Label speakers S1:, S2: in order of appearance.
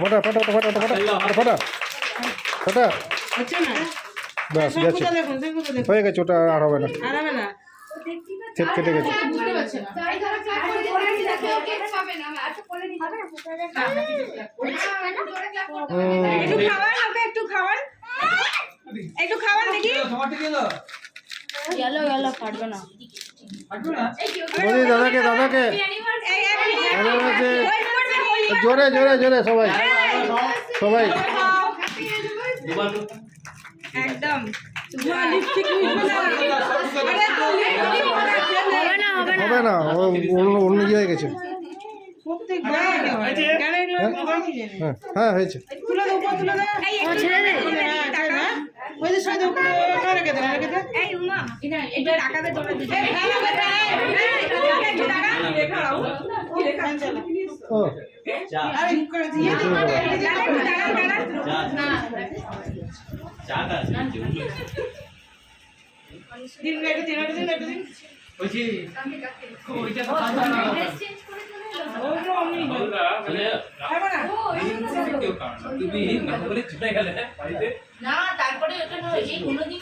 S1: ফাটা ফাটা ফাটা ফাটা ফাটা ফাটা ব্যাস গেছে হয়ে গেছে ওটা আর হবে না থেপ কেটে গেছে
S2: একটু খাওয়ান দেখি
S1: দাদাকে দাদাকে জোরে জোরে জোরে সবাই সবাই
S2: একদম
S1: হবে না অন্য জায়গায় গেছে হ্যাঁ হয়েছে
S3: না তারপরে ওটা নয় এই কোনোদিন